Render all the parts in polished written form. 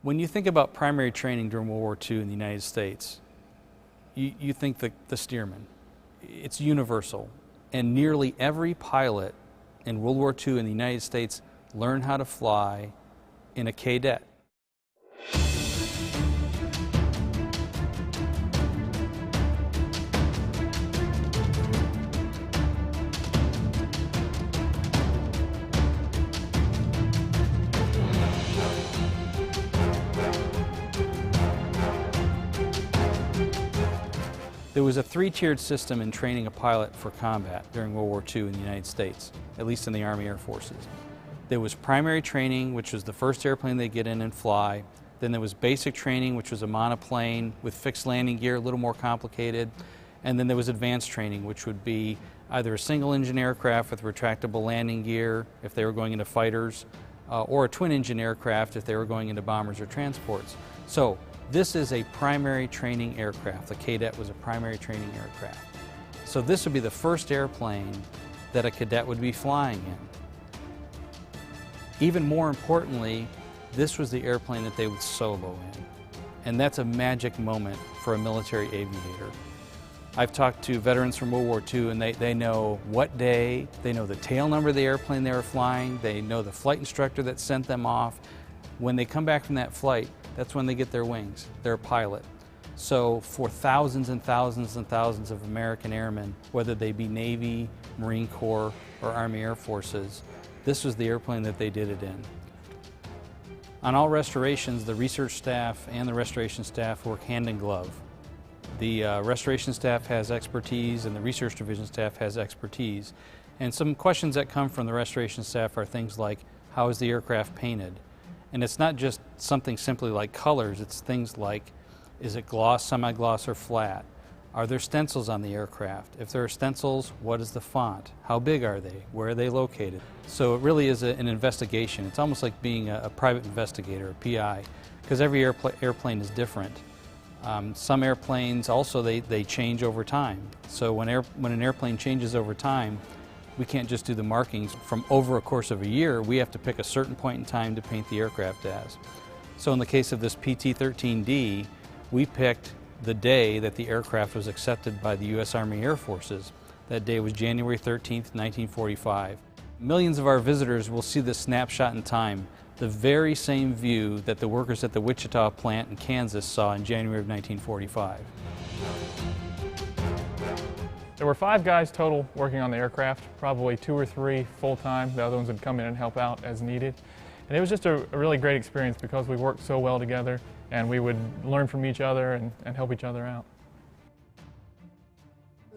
When you think about primary training during World War II in the United States, you think the Stearman. It's universal, and nearly every pilot in World War II in the United States learned how to fly in a Kaydet. There was a three-tiered system in training a pilot for combat during World War II in the United States, at least in the Army Air Forces. There was primary training, which was the first airplane they get in and fly. Then there was basic training, which was a monoplane with fixed landing gear, a little more complicated. And then there was advanced training, which would be either a single-engine aircraft with retractable landing gear if they were going into fighters, or a twin-engine aircraft if they were going into bombers or transports. So this is a primary training aircraft. The Kaydet was a primary training aircraft. So this would be the first airplane that a cadet would be flying in. Even more importantly, this was the airplane that they would solo in. And that's a magic moment for a military aviator. I've talked to veterans from World War II, and they know what day, they know the tail number of the airplane they were flying, they know the flight instructor that sent them off. When they come back from that flight, that's when they get their wings. They're a pilot. So for thousands and thousands and thousands of American airmen, whether they be Navy, Marine Corps, or Army Air Forces, this was the airplane that they did it in. On all restorations, the research staff and the restoration staff work hand in glove. The restoration staff has expertise and the research division staff has expertise. And some questions that come from the restoration staff are things like, how is the aircraft painted? And it's not just something simply like colors, it's things like, is it gloss, semi-gloss, or flat? Are there stencils on the aircraft? If there are stencils, what is the font? How big are they? Where are they located? So it really is an investigation. It's almost like being a private investigator, a PI, because every airplane is different. Some airplanes also, they change over time. So when an airplane changes over time, we can't just do the markings from over a course of a year. We have to pick a certain point in time to paint the aircraft as. So in the case of this PT-13D, we picked the day that the aircraft was accepted by the U.S. Army Air Forces. That day was January 13th, 1945. Millions of our visitors will see this snapshot in time, the very same view that the workers at the Wichita plant in Kansas saw in January of 1945. There were 5 guys total working on the aircraft, probably 2 or 3 full-time. The other ones would come in and help out as needed. And it was just a really great experience because we worked so well together and we would learn from each other and help each other out.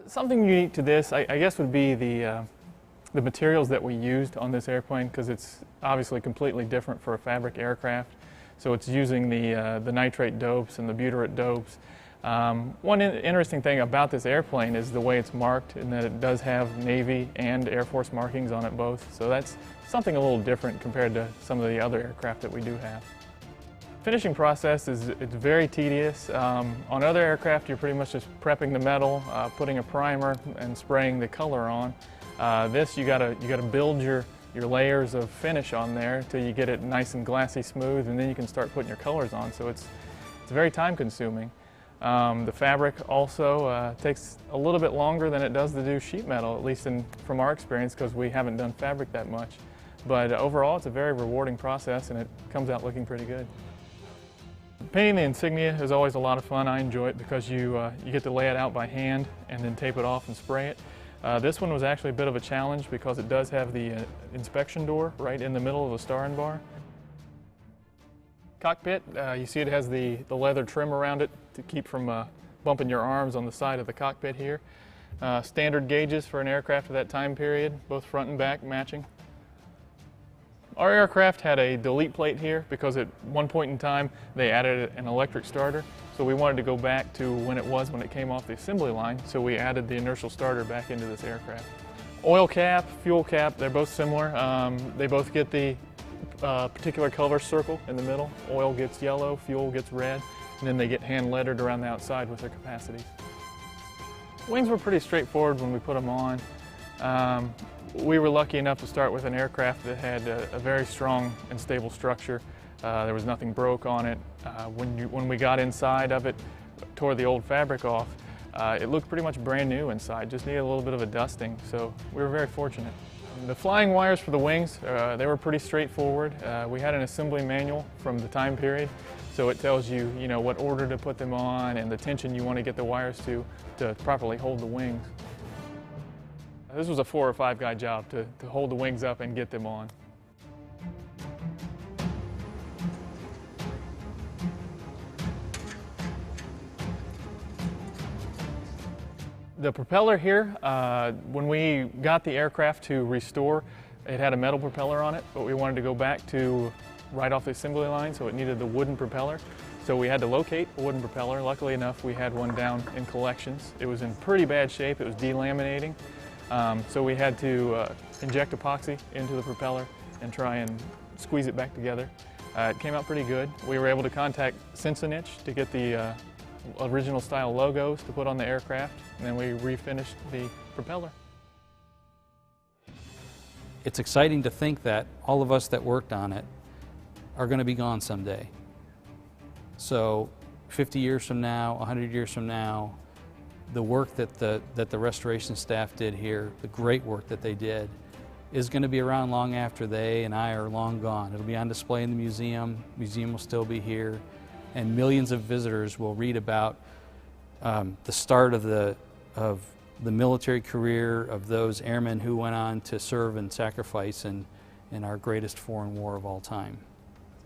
Something unique to this, I guess, would be the materials that we used on this airplane, because it's obviously completely different for a fabric aircraft. So it's using the nitrate dopes and the butyrate dopes. One interesting thing about this airplane is the way it's marked, in that it does have Navy and Air Force markings on it both. So that's something a little different compared to some of the other aircraft that we do have. Finishing process it's very tedious. On other aircraft, you're pretty much just prepping the metal, putting a primer, and spraying the color on. This you gotta build your layers of finish on there till you get it nice and glassy smooth, and then you can start putting your colors on. So it's very time consuming. The fabric also takes a little bit longer than it does to do sheet metal, at least from our experience, because we haven't done fabric that much. But overall, it's a very rewarding process, and it comes out looking pretty good. Painting the insignia is always a lot of fun. I enjoy it because you get to lay it out by hand and then tape it off and spray it. This one was actually a bit of a challenge because it does have the inspection door right in the middle of the star and bar. Cockpit, you see it has the leather trim around it to keep from bumping your arms on the side of the cockpit here. Standard gauges for an aircraft of that time period, both front and back matching. Our aircraft had a delete plate here because at one point in time they added an electric starter. So we wanted to go back to when it came off the assembly line, so we added the inertial starter back into this aircraft. Oil cap, fuel cap, they're both similar. They both get the particular color circle in the middle. Oil gets yellow, fuel gets red, and then they get hand lettered around the outside with their capacities. Wings were pretty straightforward when we put them on. We were lucky enough to start with an aircraft that had a very strong and stable structure. There was nothing broke on it. When we got inside of it, tore the old fabric off, it looked pretty much brand new inside, just needed a little bit of a dusting, so we were very fortunate. The flying wires for the wings, they were pretty straightforward. We had an assembly manual from the time period, so it tells you, what order to put them on and the tension you want to get the wires to properly hold the wings. This was a 4 or 5 guy job to hold the wings up and get them on. The propeller here, when we got the aircraft to restore, it had a metal propeller on it, but we wanted to go back to right off the assembly line, so it needed the wooden propeller. So we had to locate a wooden propeller. Luckily enough, we had one down in collections. It was in pretty bad shape. It was delaminating. So we had to inject epoxy into the propeller and try and squeeze it back together. It came out pretty good. We were able to contact Cincinnati to get the original style logos to put on the aircraft, and then we refinished the propeller. It's exciting to think that all of us that worked on it are going to be gone someday. So 50 years from now, 100 years from now, the work that the restoration staff did here, the great work that they did, is going to be around long after they and I are long gone. It'll be on display in the museum. The museum will still be here, and millions of visitors will read about the start of the military career of those airmen who went on to serve and sacrifice in our greatest foreign war of all time.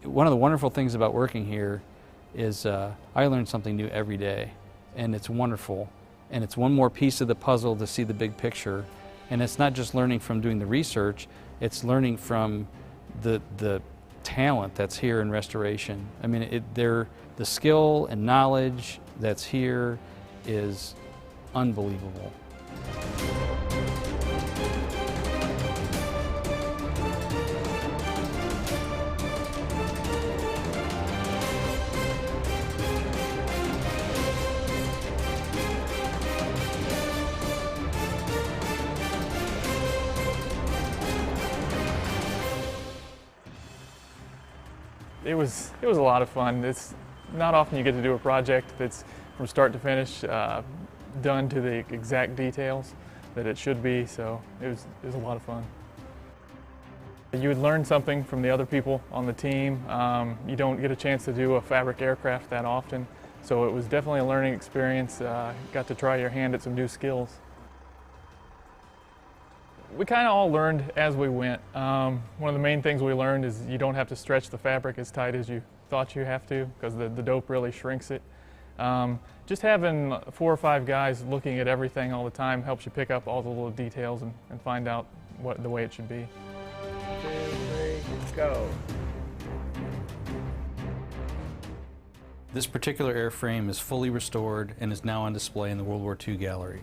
One of the wonderful things about working here is I learn something new every day, and it's wonderful. And it's one more piece of the puzzle to see the big picture. And it's not just learning from doing the research, it's learning from the talent that's here in restoration. I mean, the skill and knowledge that's here is unbelievable. It was a lot of fun. It's not often you get to do a project that's from start to finish, done to the exact details that it should be, so it was a lot of fun. You would learn something from the other people on the team. You don't get a chance to do a fabric aircraft that often, so it was definitely a learning experience. Got to try your hand at some new skills. We kind of all learned as we went. One of the main things we learned is you don't have to stretch the fabric as tight as you thought you have to, because the dope really shrinks it. Just having 4 or 5 guys looking at everything all the time helps you pick up all the little details and find out the way it should be. 2, 3, go. This particular airframe is fully restored and is now on display in the World War II gallery.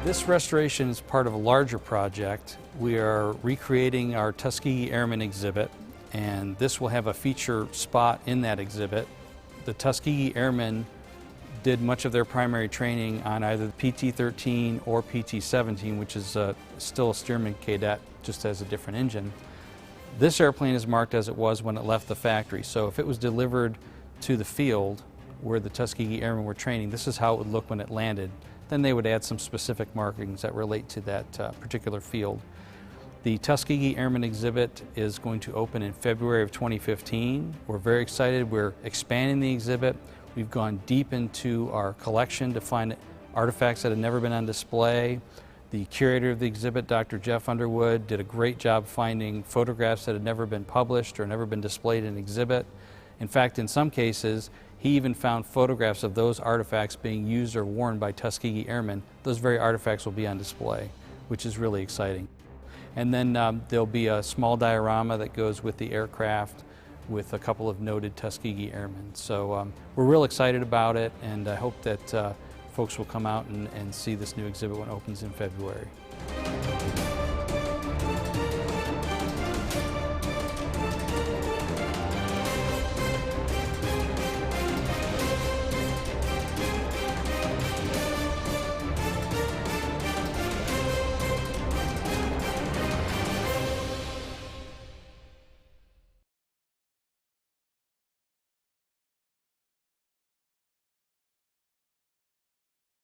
This restoration is part of a larger project. We are recreating our Tuskegee Airman exhibit, and this will have a feature spot in that exhibit. The Tuskegee Airmen did much of their primary training on either the PT-13 or PT-17, which is still a Stearman Kaydet, just has a different engine. This airplane is marked as it was when it left the factory, so if it was delivered to the field where the Tuskegee Airmen were training, this is how it would look when it landed. Then they would add some specific markings that relate to that particular field. The Tuskegee Airman exhibit is going to open in February of 2015. We're very excited. We're expanding the exhibit. We've gone deep into our collection to find artifacts that have never been on display. The curator of the exhibit, Dr. Jeff Underwood, did a great job finding photographs that had never been published or never been displayed in an exhibit. In fact, in some cases, he even found photographs of those artifacts being used or worn by Tuskegee Airmen. Those very artifacts will be on display, which is really exciting. And then there'll be a small diorama that goes with the aircraft with a couple of noted Tuskegee Airmen. So we're real excited about it, and I hope that folks will come out and see this new exhibit when it opens in February.